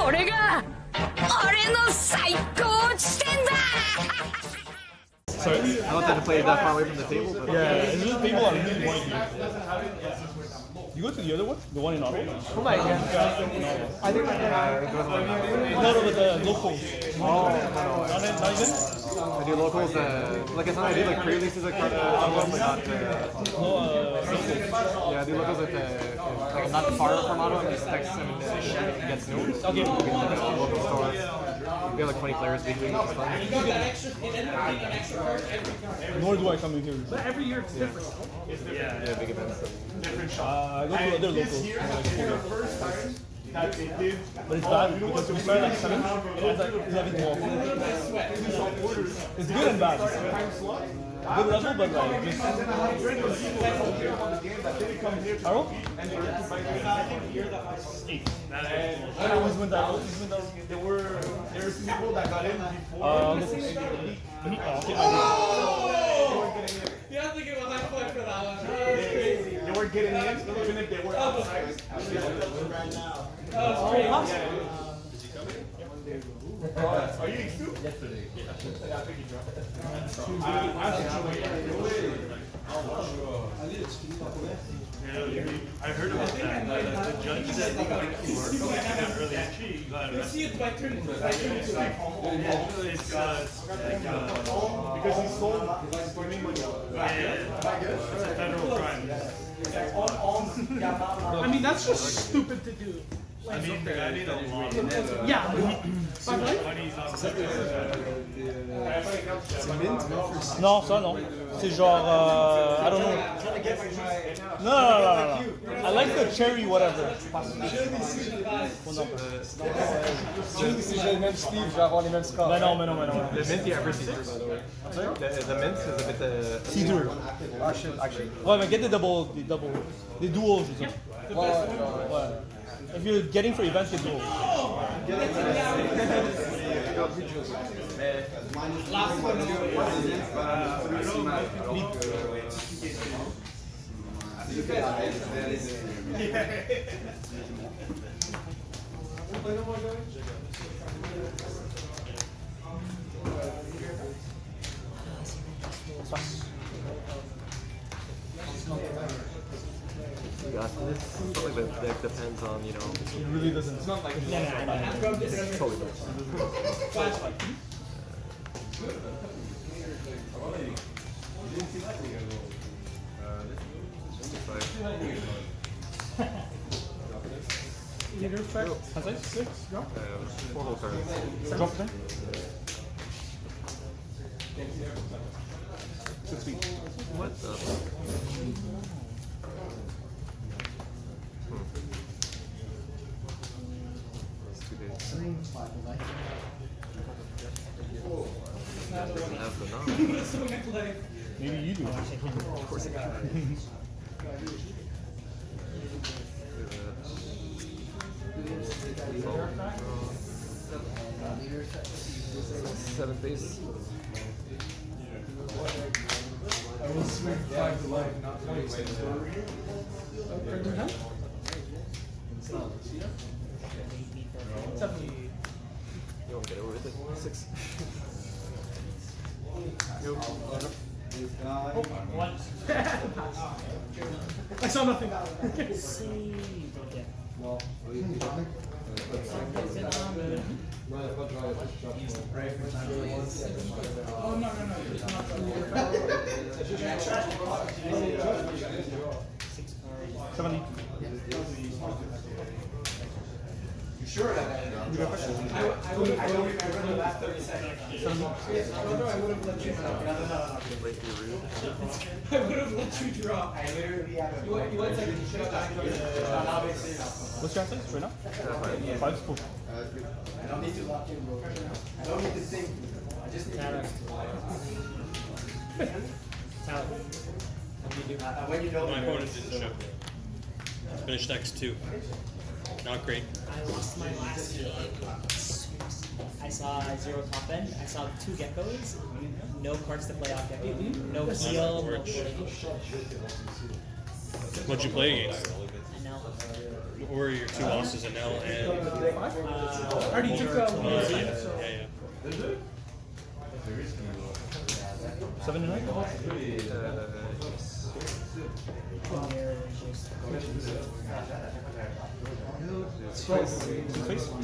これが俺の最高地点だ Sorry? I wanted to play that far away from the table, but Yeah, it's just people are really wanting to. You go to the other one? The one in Ottawa? oh my god. I think it goes like No, but the locals. oh, Not even? I do locals, like it's not I do like pre-releases like but not yeah, I do locals like like not far from Ottawa and just text them and get snow. Okay. Local stores. We have like 20 players between us. Nor do I come in here. But every year it's different. Yeah, big events. I go to other locals. But it's bad because we started like 7 and it's like 11, 12. It's good and bad. Good level, but like just... Arrow? 8. I always win that. There were people that got in before. You have to give a high five for that one. They were getting in, even if they were outside. That was great. Are you eating soup? Yesterday. Yeah, I think he dropped I heard about that. The judge said he got early. You see it by turn. because he sold swimming money. It's a federal crime. I mean, that's just stupid to do. I need a law. Yeah. But like, Non, ça non. C'est genre, I don't know. No. I like the cherry whatever. Si j'ai le même Steve, je vais avoir les mêmes scores. Mais non. The mint, yeah, every see-through, by the way. The mint is a bit See-through. Ah shit, actually. Ouais, mais get the double, des duos, je sais. Ouais. If you're getting for events, get duos. Got this. Something that deck depends on, you know. It really doesn't. It's not like Totally does. leader effect. Has I 6? Go. 4 whole turns. Drop them. 6 feet. What the? It's 2 days. Doesn't have the Nahh. Maybe you do. Of course it can. 7 base. I will swing 5 to life, not 20. You won't get away with it. 6. I saw nothing. Oh no. 70. You sure that I don't remember the last 30 seconds. I would have let you I would have let you draw. I literally had a you went second, you should have done What's your answer right now? 5 is cool. I don't need to lock in, bro. I don't need to think. I just need to when you know My opponent didn't show. Finished X2. Not great. I lost my last game. I saw 0 top end. I saw 2 geckos. No cards to play off gecko. No heal. No What'd you play against? I know. were your two losses in L and? I already took Yeah. 7 and 9? Face?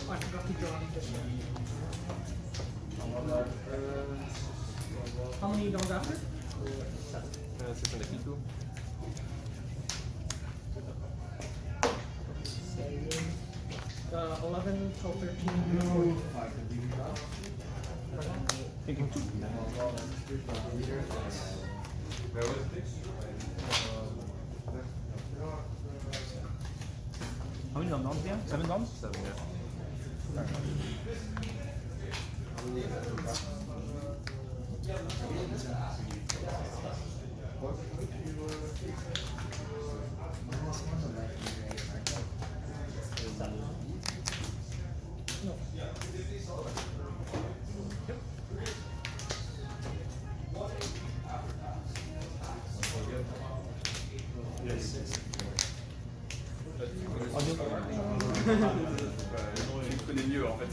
I forgot to draw How many dogs after? 6 and a Kiku. 11, 12, 13. Thinking 2. How many dons do you have? 7 dons? 7, yeah. Tu connais mieux en fait.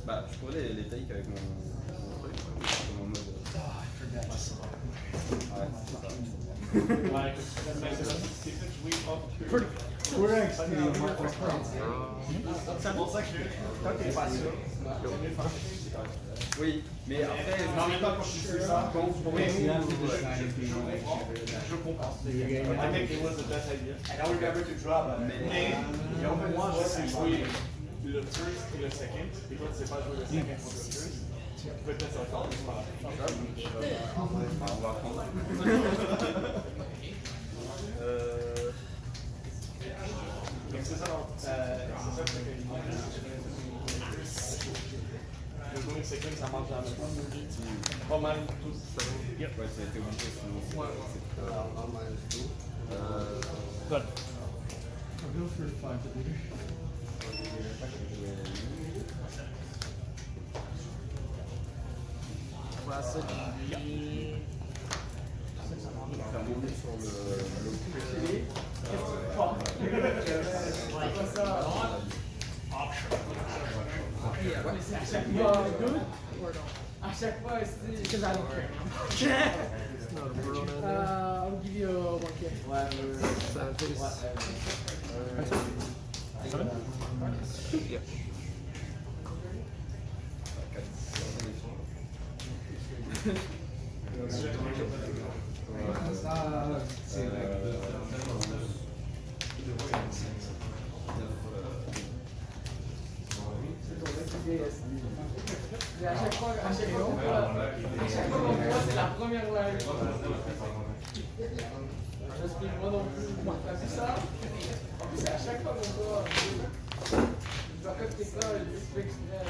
Bah, je pourrais les takes avec mon truc, mon mode. Oui, mais après, quand je fais ça, quand pour moi, je comprends. I think it was the best idea. I don't remember to drop, mais moi, je sais jouer le first et le second, et toi, tu sais pas jouer le second pour le first. Peut-être ça va faire plus par la on va apprendre. Donc c'est ça, le going second, ça marche jamais. Pas mal tous. Ouais, ça a été obligé, sinon c'est Good. I'll go for 5 leader. Classic. Good? Or no? À chaque fois, c'est because I don't care. I'll give you a 1K. Yeah. À chaque fois, c'est la première live. J'explique moi non plus. T'as vu ça? En plus, c'est à chaque fois qu'on voit. Je dois capter ça et je fais exprès.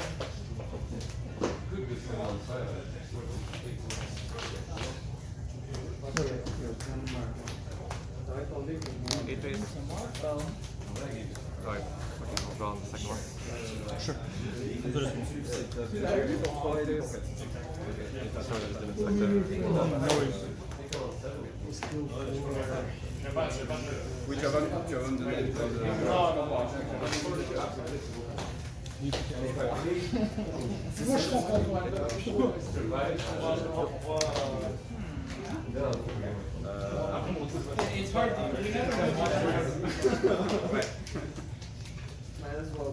Right. Okay, I'll draw on the second one. Sure. Sorry, I didn't expect that. No worries. Oui, tu vas me donner le temps de... Moi, je comprends pas. It's hard to might as well.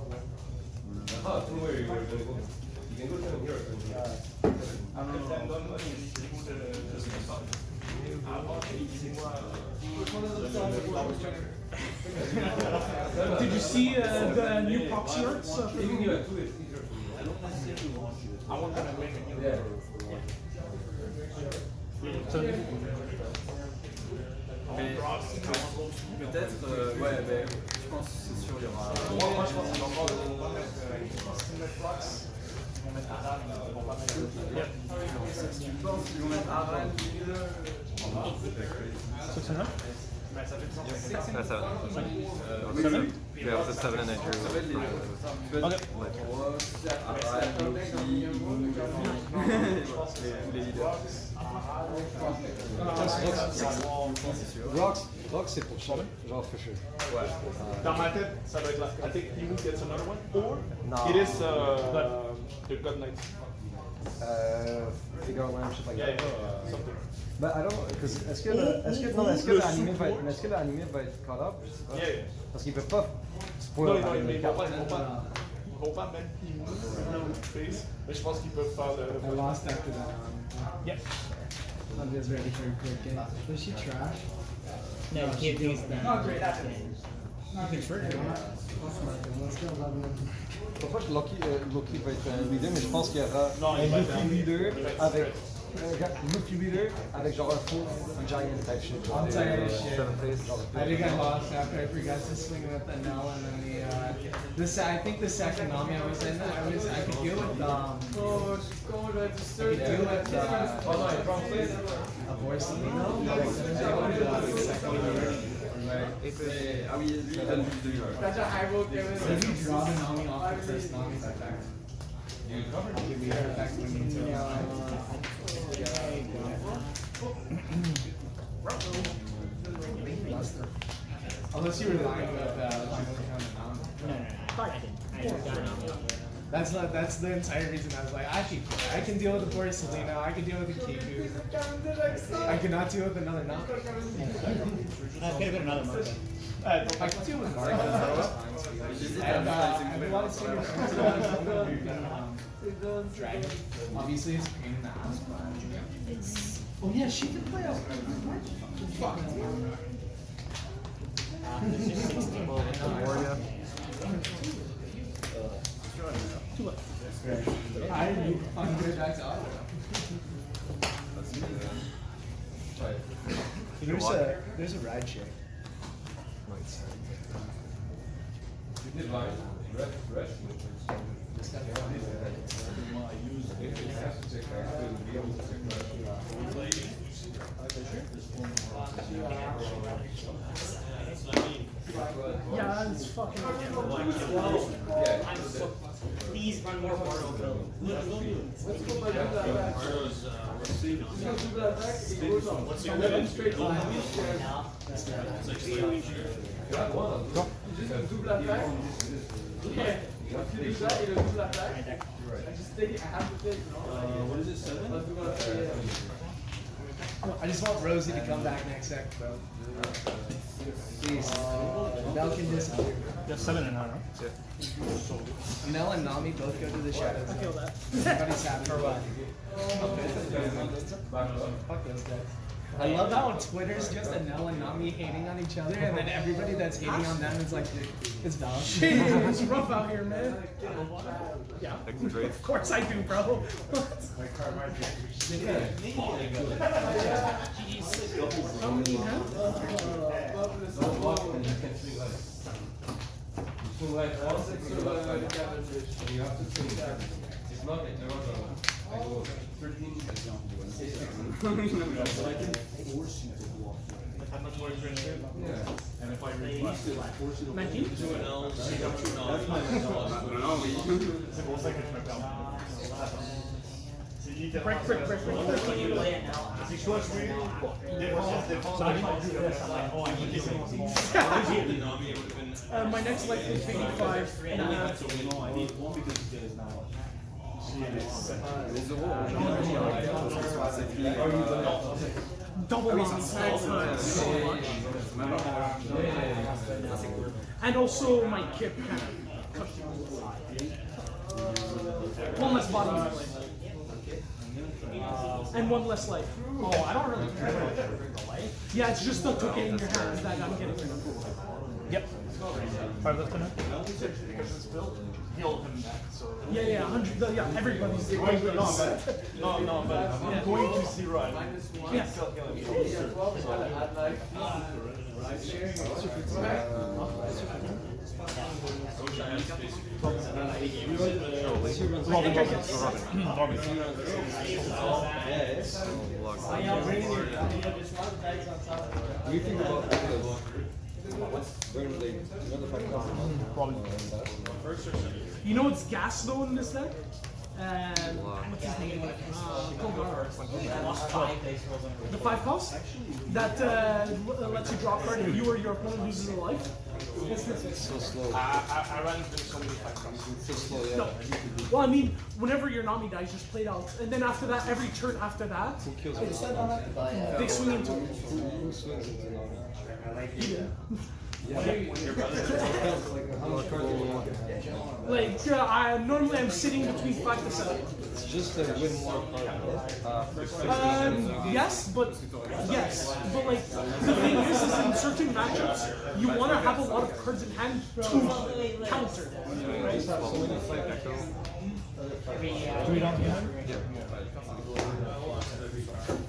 Did you see the new pop shirts? I want to make a new mais peut-être, ouais, mais pense que c'est sûr, il y aura. Moi, je pense qu'ils vont pas mettre. Je pense qu'ils mettent procs. Ils vont mettre Aran, ils vont pas mettre. Tu penses qu'ils vont mettre Aran? So it's enough? Mais ça fait 150. That's seven. Seven? Yeah, it was a 7 and I drew. Okay. Les leaders. Rock c'est pour ça, genre for sure. Ouais. Dans ma tête, ça doit être là. I think Emu gets another one, or No. it is the God Knight. Figure lamp, shit like Yeah, that. something. But I don't, because est-ce que l'anime va être caught up? Je sais pas. Yeah. Parce qu'ils peuvent pas Non, spoiler non, l'anime. mais ils vont pas mettre Emu face, mais je pense qu'ils peuvent faire le. I lost after that. Yeah. I'm just ready for a quick game. Was she trash? No, you can't do that. Oh, great, that's it. It's very good. Let's go, Lebanon. Je pense pas que Loki va être un leader, mais je pense qu'il y aura Non, un il va être Luffy un- leader il va être avec Luffy leader avec genre un full giant type shit. I'll tell you this shit. Seven face, genre I think I lost after I forgot to swing with the Nahh and then I think the second Nami I was in, I could deal with I could deal with a voice Lino, but I couldn't deal with the second leader. Ah oui, lui, il donne plus de That's a high roll given. So you draw the Nami off the first Nami's effect. You leader effect when you do Unless you were lying with Nami. No. I didn't. That's the entire reason I was like, I can deal with the Borsalino, I can deal with the Kiku. I cannot deal with another Nami. That could have been another monkey. I can deal with Mark. And I have a lot of singers. Dragon. Obviously, it's a pain in the ass, but oh yeah, she can play out. Fuck. Moria. I'm good back to auto. There's a ride share. Yeah, it's fucking. Please run more Bardo build. What's your limit? Double attack. Yeah. If you do that, it'll double attack. I just take it, I have to take it. What is it, 7? I just want Rosie to come back next sec, bro. Please. Mel can disappear. You have 7 and 9, right? Mel and Nami both go to the shadows. I feel that. Everybody's happy. For what? Fuck those guys. I love how Twitter's just a Nell and Nami hating on each other, and then everybody that's hating on them is like, it's valid. Shit, it's rough out here, man. Yeah. Of course I do, bro. How many have? How much more is your name? Yeah. And if I request it, 19? c'est pour ça que je me perds. C'est littéralement. Break. C'est quoi, je suis défense. My next life is 85. And I need one because he is now. Les Zoro, double Nami so much. And also my kip kind of one less body movement. And one less life. Oh, I don't really care about the life. Yeah, it's just the token in your hands that I'm getting rid of. Yep. Alright, let's go now. Heal him back, so. Yeah, 100. Yeah, everybody's doing this. No, but I'm going to 0 and Yeah. still killing him. Do you think about bringing the another 5 costs? You know what's gas though in this deck? What's his name? The 5 cost? That lets you draw a card if you or your opponent loses a life? It's so slow. I ran into so many 5 costs. So slow, yeah. No. Well, I mean, whenever your Nami dies, just play it out. And then after that, every turn after that, Who kills it's, it? they swing into it. Who swings into Nami? Yeah. How much cards do you want? Like, normally I'm sitting between 5 to 7. It's just to win more cards. Yes, but like the thing is in certain matchups you want to have a lot of cards in hand to counter. Do we don't get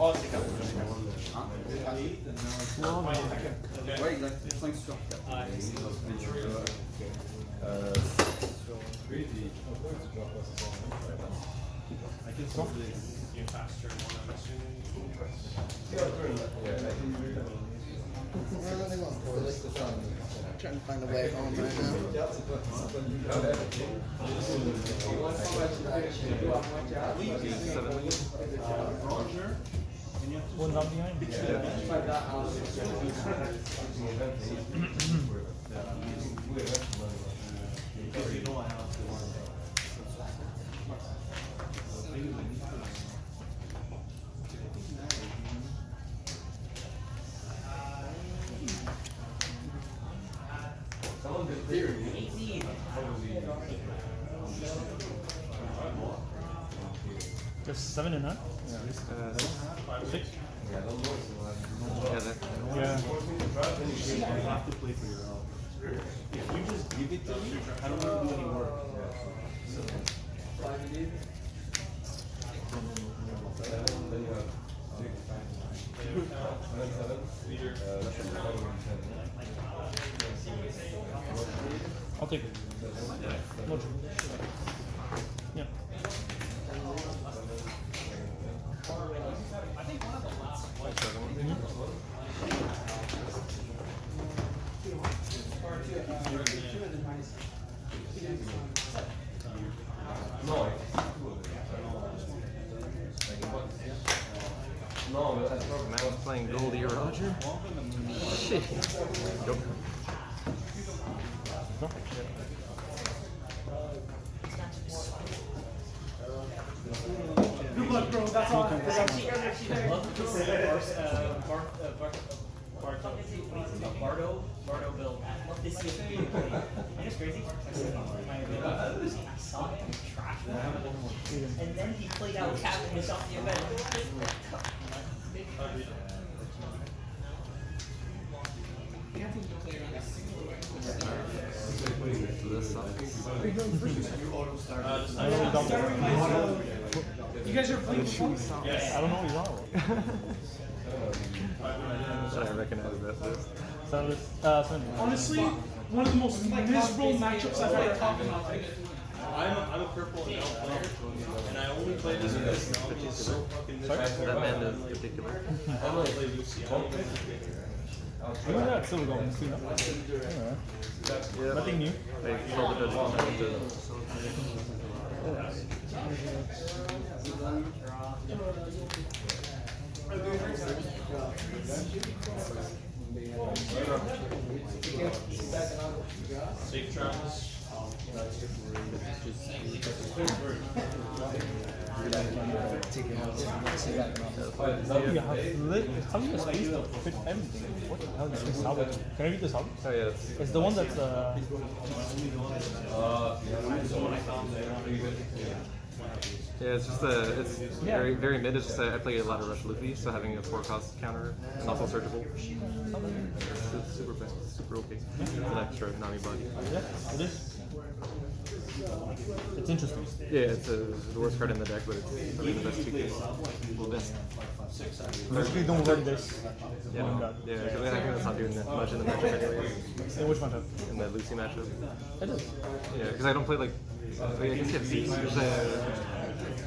I can solve the faster one, I'm assuming. Trying to find a way home right now. one down behind? Just 7 and 9? 6? Yeah, Yeah. You have to play for your own. If you just give it to me, I don't want to do any work. I'll take it. No trouble. Yeah. Matt's playing Goldie Roger. Shit. Go. Good luck, bro. That's all. Bardo build. I love to see it being played. You know what's crazy? I saw him trash and then he played out Captain this off the event. You guys are playing before? I don't know what you are. I recognize that list. Honestly, one of the most miserable matchups I've ever talked about. I'm a purple and elf player, and I only play this because Nami is so fucking miserable. That man is ridiculous. I only play Lucci. I only play You know that silver golden too, no? Yeah. Nothing new. I sold it as safe travels. How do you space to fit everything? What the hell is this salvage? Can I read this out? Oh yeah. It's the one that's Yeah, it's just it's very very mid. It's just I play a lot of Rush Luffy, so having a 4-cost counter and also searchable. It's super best, super okay. An extra Nami body. yeah, it is. It's interesting. Yeah, it's the worst card in the deck, but it's probably the best 2K. Basically, don't run this. Yeah, Oh my no. God. Yeah, because I think that's not doing much in the matchup anyways. In which matchup? In the Lucci matchup. It does. Yeah, because I don't play like I guess you have these.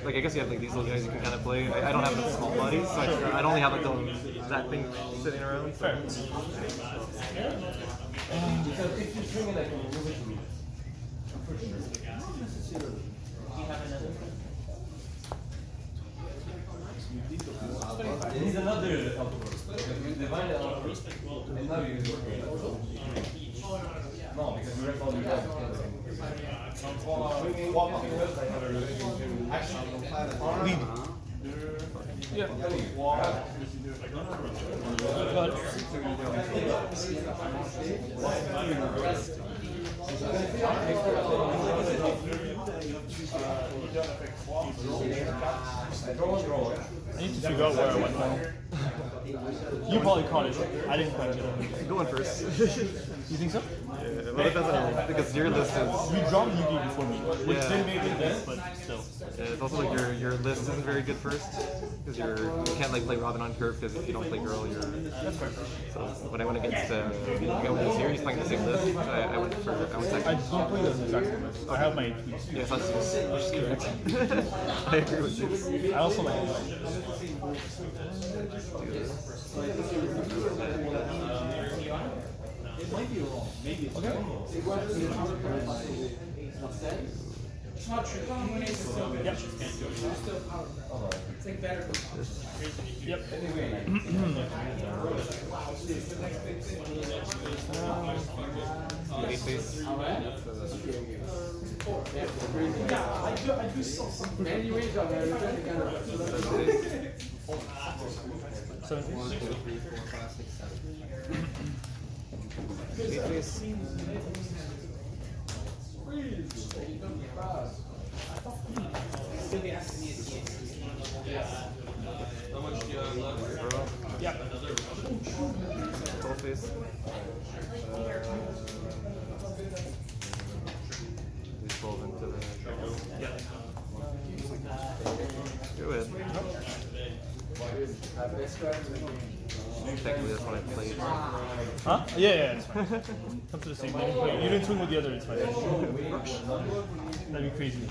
Like I guess you have like these little guys you can kind of play. I don't have enough small bodies, so I don't only have like that thing sitting around. So. Because if you swing it like a little bit, for sure. He's another divine and now you no, because you rest all your time. Lead. Yeah. I need to figure out where I went wrong. You probably caught it. I didn't quite get it. Go on first. You think so? Yeah, well, it doesn't because your list is. You dropped Newgate before me, which Yeah. didn't make it then, but still. Yeah, it's also like your list isn't very good first because you can't like play Robin on curve because if you don't play girl, you're. That's fair. So when I went against Gecko Moria, he's playing the same list. I went second. I don't play those exact same list. I have my tweaks. Yeah, so that's which is correct. I agree with you. I also like it. It might be wrong. Maybe it's wrong. It's not true. It's still good. Yep. It's still powerful. It's like better. Yep. I do something. Man, you range on there. You're trying to kind of. 7 Yeah. Full face. These falls into the. Yeah. Go ahead. Technically, that's what I played. Huh? Yeah. Come to the same. You didn't swing with the other, it's fine. That'd be crazy.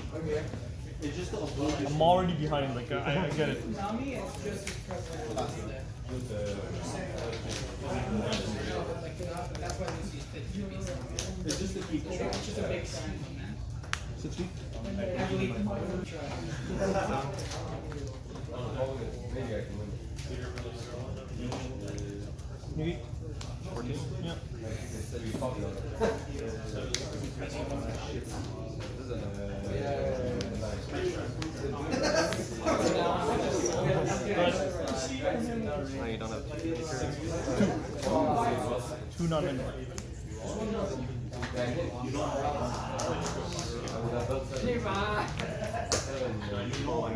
I'm already behind, like, I get it. Nami is just as prevalent. That's why this is It's just the key. it's just a big sign. Maybe I can win. Maybe. 14? Yeah. No, you don't have Two non-men.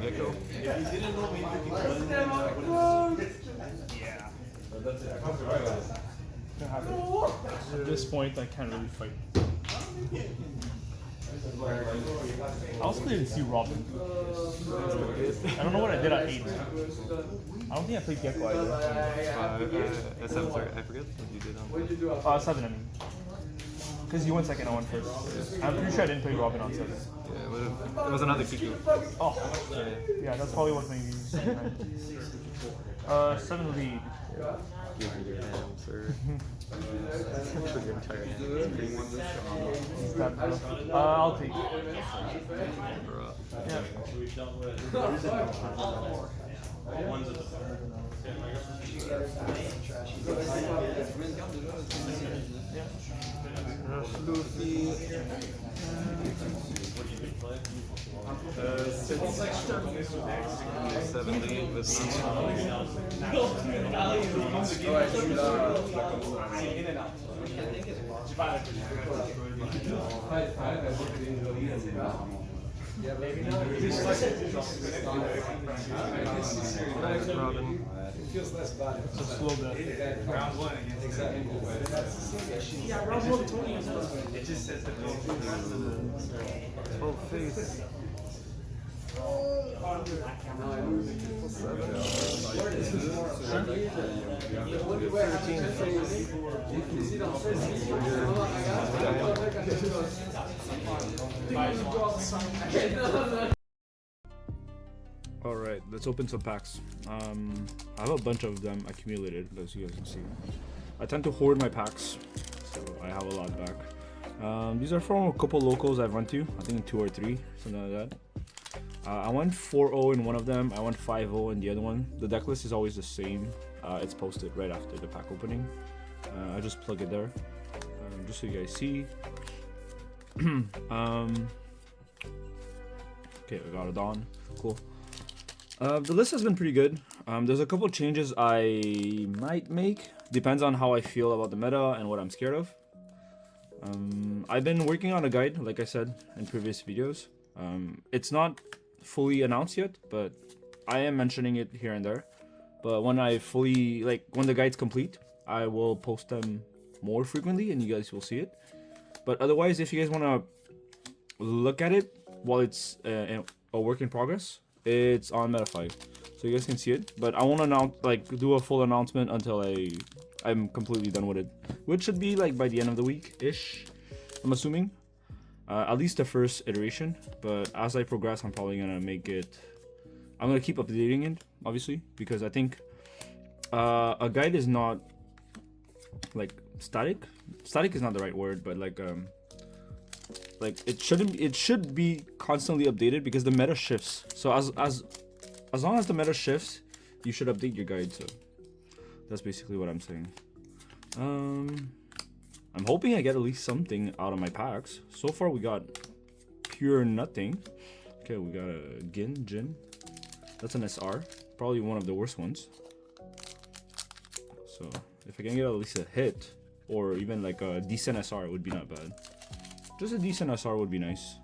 Gecko. At this point, I can't really fight. I also didn't see Robin. I don't know what I did at 8. I don't think I played Gecko either. 7, sorry, I forget what you did on. 7, I mean. Because you went second, I went first. I'm pretty sure I didn't play Robin on 7. Yeah, it was another Kiku. Oh, yeah, that's probably what maybe. 7 lead. Give me your hand, sir. For your entire hand. I'll take it. Bruh. Yeah. Luffy. 7 lead with Nice, Robin. It feels less bad. It's a slow death. Round 1 against exactly. Yeah, round 1 20 is It just says that 12 face. Alright, let's open some packs. I have a bunch of them accumulated, as you guys can see. I tend to hoard my packs, so I have a lot back. These are from a couple locals I've run to, I think 2 or 3, something like that. I went 4-0 in one of them, I went 5-0 in the other one. The deck list is always the same, it's posted right after the pack opening. I just plug it there, just so you guys see. Okay, I got it on, cool. The list has been pretty good. There's a couple changes I might make, depends on how I feel about the meta and what I'm scared of. I've been working on a guide, like I said in previous videos. It's not fully announced yet, but I am mentioning it here and there. But when I fully, when the guide's complete, I will post them more frequently and you guys will see it. But otherwise, if you guys want to look at it while it's a work in progress, it's on Metafy, so you guys can see it. But I won't announce, do a full announcement until I'm completely done with it, which should be by the end of the week-ish, I'm assuming. At least the first iteration, but as I progress, I'm probably gonna make it. I'm gonna keep updating it, obviously, because I think a guide is not static. Static is not the right word, but it shouldn't. It should be constantly updated because the meta shifts. So as long as the meta shifts, you should update your guide. So that's basically what I'm saying. I'm hoping I get at least something out of my packs. So far we got pure nothing. Okay, we got a Jin. That's an SR. Probably one of the worst ones. So if I can get at least a hit, or even a decent SR, it would be not bad. Just a decent SR would be nice.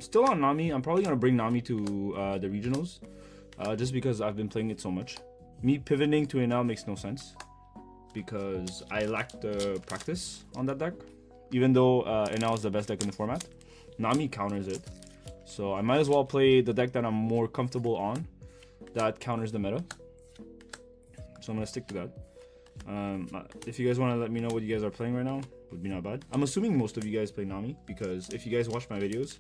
Still on Nami. I'm probably gonna bring Nami to the regionals, just because I've been playing it so much. Me pivoting to Enel makes no sense, because I lack the practice on that deck. Even though Enel is the best deck in the format, Nami counters it. So I might as well play the deck that I'm more comfortable on, that counters the meta. So I'm gonna stick to that. If you guys want to let me know what you guys are playing right now, would be not bad. I'm assuming most of you guys play Nami, because if you guys watch my videos,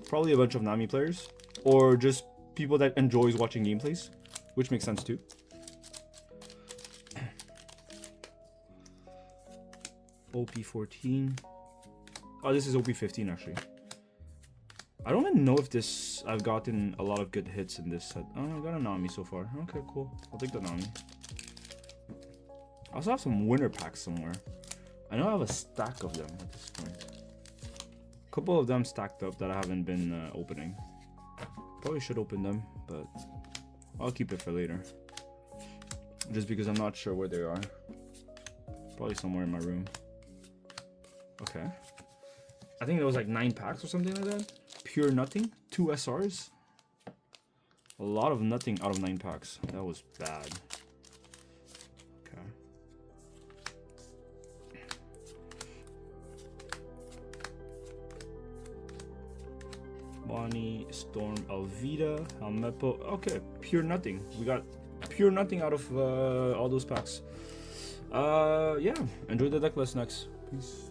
probably a bunch of Nami players, or just people that enjoys watching gameplays, which makes sense too. OP14. Oh, this is OP15 actually. I don't even know if this, I've gotten a lot of good hits in this set. Oh, I got a Nami so far. Okay, cool. I'll take the Nami. I also have some winter packs somewhere. I know I have a stack of them at this point. A couple of them stacked up that I haven't been opening. Probably should open them, but I'll keep it for later. Just because I'm not sure where they are. Probably somewhere in my room. Okay. I think there was 9 packs or something like that. Pure nothing. 2 SRs. A lot of nothing out of 9 packs. That was bad. Okay. Bonnie, Storm, Alvida, Almepo. Okay, pure nothing. We got pure nothing out of all those packs. Yeah, enjoy the deck list next. Peace.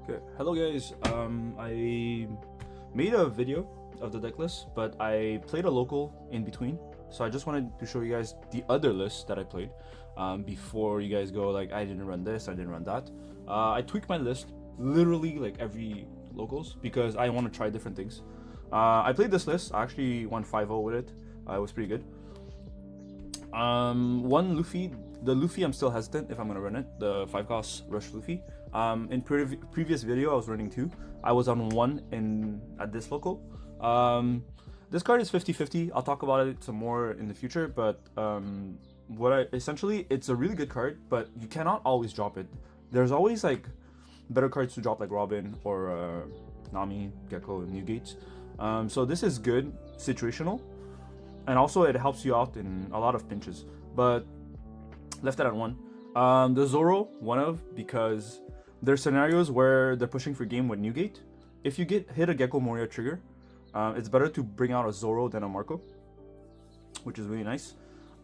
Okay, hello guys. I made a video of the deck list, but I played a local in between. So I just wanted to show you guys the other list that I played before you guys go I didn't run this, I didn't run that. I tweaked my list literally every locals because I want to try different things. I played this list. I actually won 5-0 with it. It was pretty good. One Luffy. The Luffy I'm still hesitant if I'm gonna run it. The 5-cost Rush Luffy. In previous video I was running 2. I was on 1 at this local. This card is 50-50. I'll talk about it some more in the future, but essentially it's a really good card, but you cannot always drop it. There's always better cards to drop, like Robin or Nami, Gecko, and Newgate. So this is good situational, and also it helps you out in a lot of pinches. But left it at 1. The Zoro, because there's scenarios where they're pushing for game with Newgate. If you hit a Gecko Moria trigger, it's better to bring out a Zoro than a Marco, which is really nice.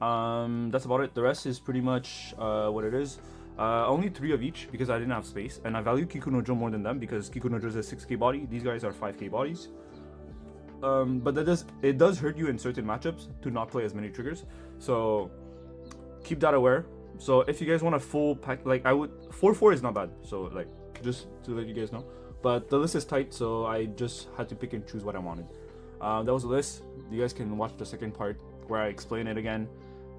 That's about it. The rest is pretty much what it is. Only 3 of each because I didn't have space, and I value Kikunojo more than them because Kikunojo is a 6k body. These guys are 5k bodies. But it does hurt you in certain matchups to not play as many triggers, so keep that aware. So if you guys want a full pack, like I would, 4-4 is not bad, so like just to let you guys know. But the list is tight, so I just had to pick and choose what I wanted. That was the list. You guys can watch the second part where I explain it again,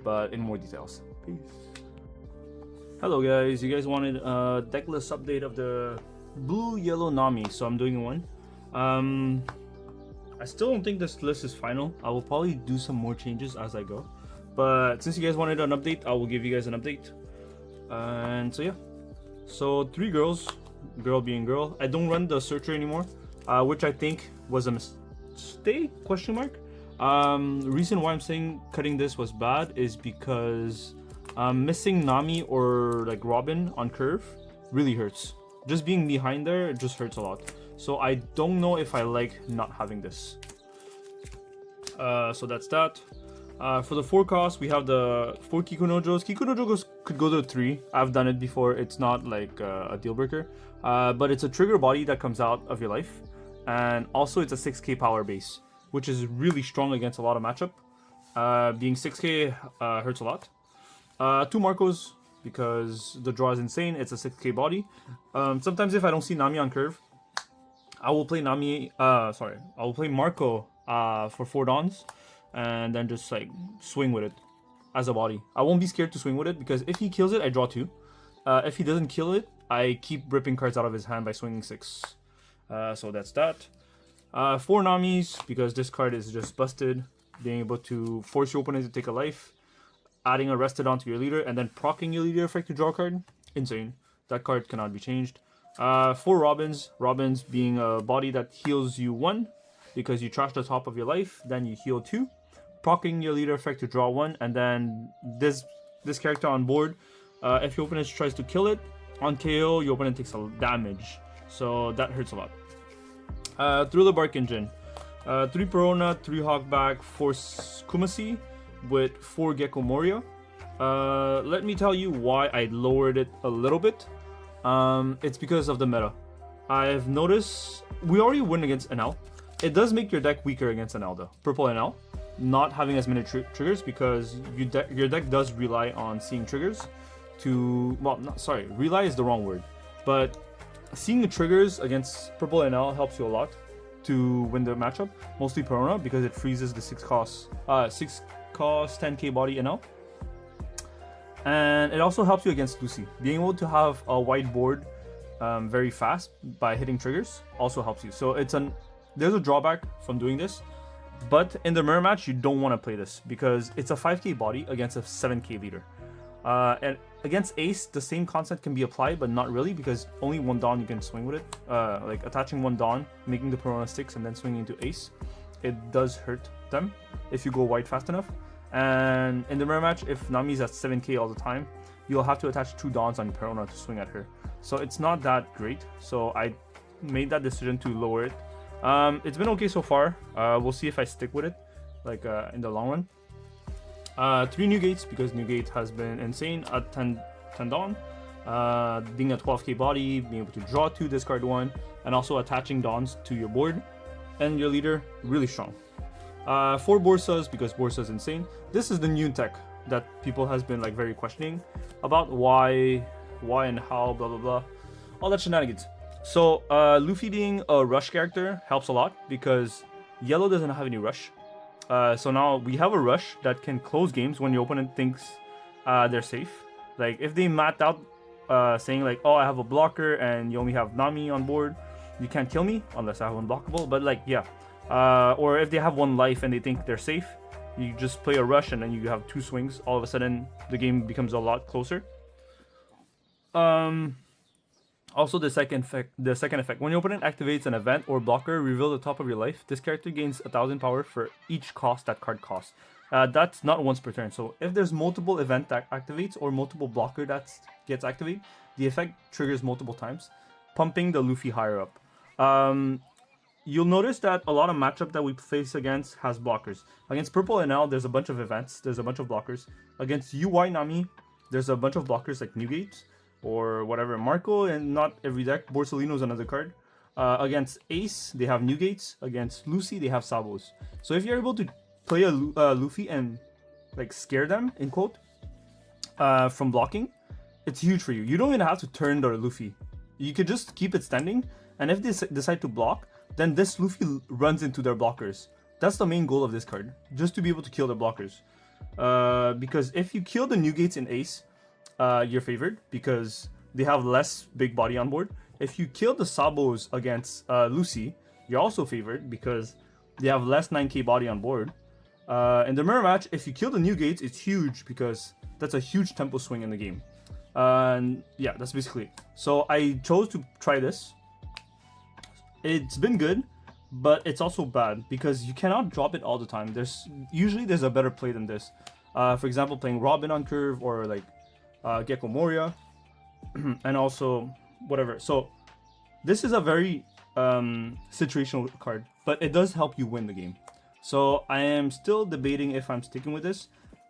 but in more details. Peace. Hello guys, you guys wanted a decklist update of the blue yellow Nami, so I'm doing one. I still don't think this list is final. I will probably do some more changes as I go, but since you guys wanted an update, I will give you guys an update. And so yeah, so 3 girls, girl being girl. I don't run the searcher anymore, which I think was a mistake, question mark. Reason why I'm saying cutting this was bad is because missing Nami or like Robin on curve really hurts. Just being behind there, it just hurts a lot. So I don't know if I like not having this. So that's that. For the 4 costs, we have the 4 Kikunojos. Kikunojo could go to 3. I've done it before. It's not like a deal breaker. But it's a trigger body that comes out of your life. And also it's a 6k power base, which is really strong against a lot of matchup. Being 6k hurts a lot. 2 Marcos, because the draw is insane. It's a 6k body. Sometimes if I don't see Nami on curve, I will play I will play Marco for 4 Dawns, and then just like swing with it as a body. I won't be scared to swing with it because if he kills it, I draw 2. If he doesn't kill it, I keep ripping cards out of his hand by swinging 6. So that's that. 4 Namis, because this card is just busted. Being able to force your opponent to take a life, adding Arrested onto your leader, and then proccing your leader effect to draw a card. Insane. That card cannot be changed. 4 Robins. Robins being a body that heals you 1 because you trash the top of your life, then you heal 2. Proccing your leader effect to draw 1, and then this character on board, if your opponent tries to kill it, on KO, your opponent takes a damage. So that hurts a lot. Thriller Bark Engine. 3 Perona, 3 Hogback, 4 Kumasi with 4 Gecko Moria. Let me tell you why I lowered it a little bit. It's because of the meta. I've noticed we already win against NL. It does make your deck weaker against NL though. Purple NL, not having as many triggers because your deck does rely on seeing triggers to, well, not, sorry, rely is the wrong word, but seeing the triggers against Purple NL helps you a lot to win the matchup. Mostly Perona because it freezes the 6 cost 10k body NL. And it also helps you against Lucci. Being able to have a wide board very fast by hitting triggers also helps you. So there's a drawback from doing this, but in the mirror match you don't want to play this because it's a 5k body against a 7k leader. And against Ace, the same concept can be applied, but not really because only 1 Dawn you can swing with it. Like attaching 1 Dawn, making the Perona sticks, and then swinging into Ace. It does hurt them if you go wide fast enough. And in the mirror match, if Nami's at 7k all the time, you'll have to attach 2 Dawns on Perona to swing at her. So it's not that great. So I made that decision to lower it. It's been okay so far. We'll see if I stick with it, like in the long run. 3 Newgates because Newgate has been insane at 10 Dawn. Being a 12k body, being able to draw 2, discard 1, and also attaching Dawns to your board. And your leader, really strong. 4 Borsas because Borsa's insane. This is the new tech that people has been like very questioning about why and how, blah blah blah, all that shenanigans. So Luffy being a rush character helps a lot because yellow doesn't have any rush. So now we have a rush that can close games when your opponent thinks they're safe. Like if they mapped out saying like, oh, I have a blocker and you only have Nami on board, you can't kill me unless I have unblockable. But like, yeah. Or if they have 1 life and they think they're safe, you just play a rush and then you have 2 swings. All of a sudden, the game becomes a lot closer. Also, the second effect. When your opponent activates an event or blocker, reveal the top of your life. This character gains 1000 power for each cost that card costs. That's not once per turn. So if there's multiple event that activates or multiple blocker that gets activated, the effect triggers multiple times, pumping the Luffy higher up. You'll notice that a lot of matchup that we face against has blockers. Against Purple NL, there's a bunch of events, there's a bunch of blockers. Against UI Nami, there's a bunch of blockers like Newgate or whatever. Marco, and not every deck. Borsalino's another card. Against Ace, they have Newgates. Against Lucci, they have Sabos. So if you're able to play a Luffy and like scare them, in quote, from blocking, it's huge for you. You don't even have to turn the Luffy. You could just keep it standing, and if they decide to block, then this Luffy runs into their blockers. That's the main goal of this card, just to be able to kill the blockers. Because if you kill the Newgates in Ace, you're favored because they have less big body on board. If you kill the Sabos against Lucci, you're also favored because they have less 9k body on board. In the mirror match, if you kill the Newgates, it's huge because that's a huge tempo swing in the game. And yeah, that's basically it. So I chose to try this. It's been good, but it's also bad because you cannot drop it all the time. Usually there's a better play than this. For example, playing Robin on curve or like Gecko Moria, and also whatever. So this is a very situational card, but it does help you win the game. So I am still debating if I'm sticking with this.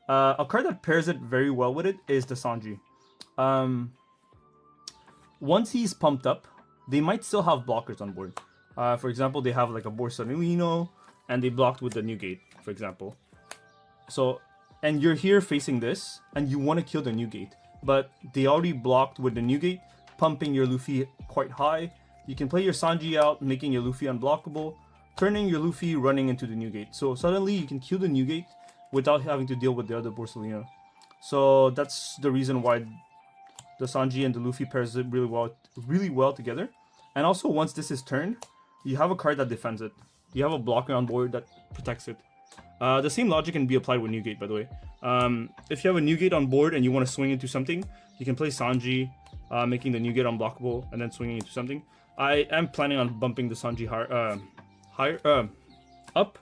A card that pairs it very well with it is the Sanji. Once he's pumped up, they might still have blockers on board. For example, they have like a Borsalino, and they blocked with the Newgate, for example. So, and you're here facing this, and you want to kill the Newgate, but they already blocked with the Newgate, pumping your Luffy quite high. You can play your Sanji out, making your Luffy unblockable, turning your Luffy running into the Newgate. So suddenly you can kill the Newgate without having to deal with the other Borsalino. So that's the reason why the Sanji and the Luffy pairs it really well together. And also, once this is turned, you have a card that defends it. You have a blocker on board that protects it. The same logic can be applied with Newgate, by the way. If you have a Newgate on board and you want to swing into something, you can play Sanji, making the Newgate unblockable, and then swinging into something. I am planning on bumping the Sanji higher up,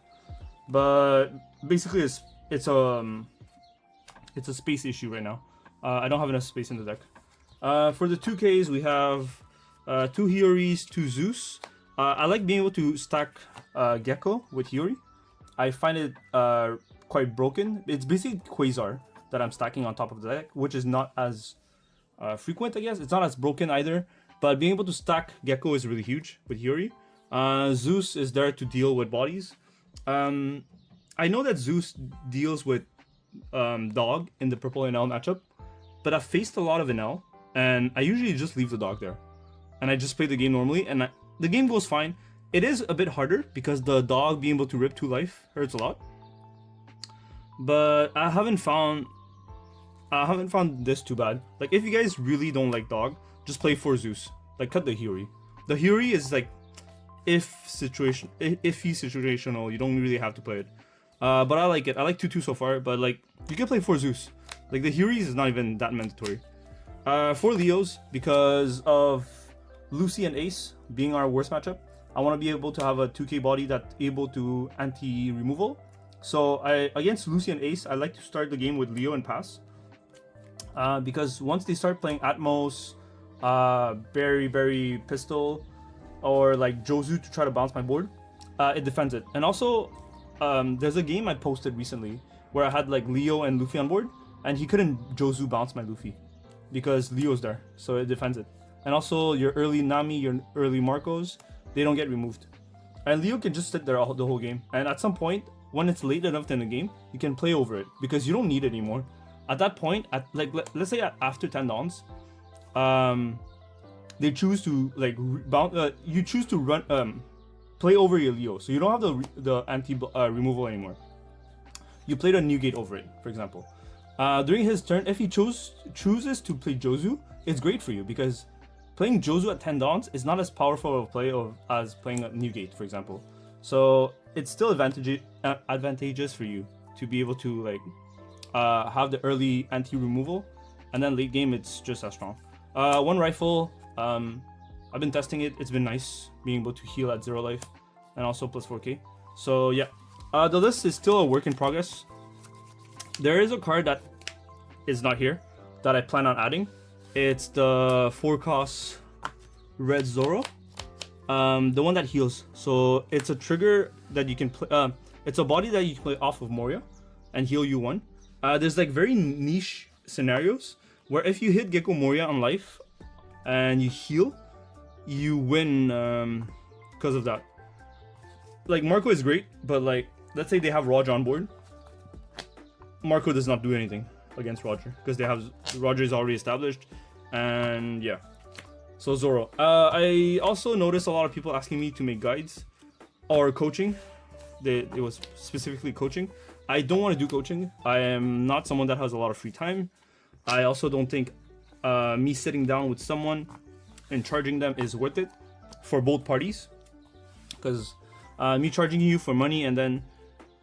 but basically it's a space issue right now. I don't have enough space in the deck. For the 2Ks, we have 2 Hioris, 2 Zeus. I like being able to stack Gecko with Hiyori. I find it quite broken. It's basically Quasar that I'm stacking on top of the deck, which is not as frequent, I guess. It's not as broken either, but being able to stack Gecko is really huge with Hiyori. Zeus is there to deal with bodies. I know that Zeus deals with Dog in the Purple NL matchup, but I've faced a lot of NL, and I usually just leave the Dog there. And I just play the game normally, and the game goes fine. It is a bit harder because the Dog being able to rip 2 life hurts a lot. But I haven't found this too bad. Like, if you guys really don't like Dog, just play for Zeus. Like, cut the Hiyori. The Hiyori is like iffy situational. You don't really have to play it. But I like it. I like 2-2 so far, but like, you can play for Zeus. Like, the Hiyori is not even that mandatory. For Leos, because of Lucci and Ace being our worst matchup, I want to be able to have a 2k body that's able to anti-removal. So against Lucci and Ace, I like to start the game with Leo and pass. Because once they start playing Atmos, Berry Pistol, or like Jozu to try to bounce my board, it defends it. And also, there's a game I posted recently where I had like Leo and Luffy on board, and he couldn't Jozu bounce my Luffy because Leo's there, so it defends it. And also, your early Nami, your early Marcos, they don't get removed. And Leo can just sit there the whole game. And at some point, when it's late enough in the game, you can play over it because you don't need it anymore. At that point, let's say after 10 dawns, they choose to like you choose to run play over your Leo, so you don't have the anti removal anymore. You played a Newgate over it, for example. During his turn, if he chooses to play Jozu, it's great for you because playing Jozu at 10 dawns is not as powerful of a play as playing a Newgate, for example. So it's still advantageous for you to be able to like have the early anti-removal, and then late game it's just as strong. One rifle, I've been testing it. It's been nice being able to heal at 0 life and also plus 4k. So yeah, the list is still a work in progress. There is a card that is not here that I plan on adding. It's the 4-cost red Zoro. The one that heals. So it's a trigger that you can play. It's a body that you can play off of Moria and heal you 1. There's like very niche scenarios where if you hit Gecko Moria on life and you heal, you win because of that. Like Marco is great, but like let's say they have Roger on board. Marco does not do anything against Roger because they have Roger is already established, and yeah. So Zoro. I also noticed a lot of people asking me to make guides or coaching. It was specifically coaching. I don't want to do coaching. I am not someone that has a lot of free time. I also don't think me sitting down with someone and charging them is worth it for both parties. Because me charging you for money and then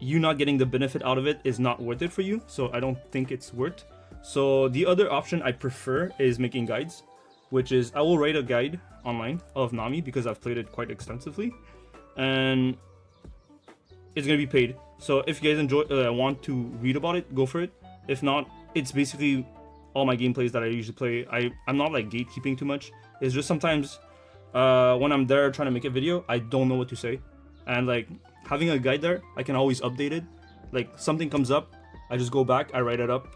you not getting the benefit out of it is not worth it for you. So I don't think it's worth. So the other option I prefer is making guides, which is I will write a guide online of Nami because I've played it quite extensively. And it's going to be paid. So if you guys enjoy, want to read about it, go for it. If not, it's basically all my gameplays that I usually play. I'm not like gatekeeping too much. It's just sometimes when I'm there trying to make a video, I don't know what to say. And like having a guide there, I can always update it. Like something comes up, I just go back, I write it up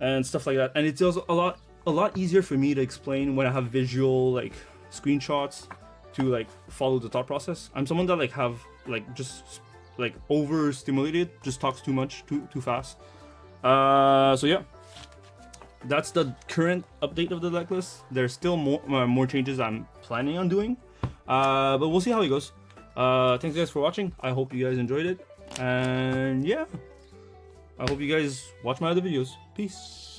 and stuff like that. And it's also a lot easier for me to explain when I have visual like screenshots to like follow the thought process. I'm someone that like have like just like overstimulated, just talks too much, too fast. So yeah, that's the current update of the decklist. There's still more changes I'm planning on doing, but we'll see how it goes. Thanks guys for watching. I hope you guys enjoyed it, and yeah, I hope you guys watch my other videos. Peace.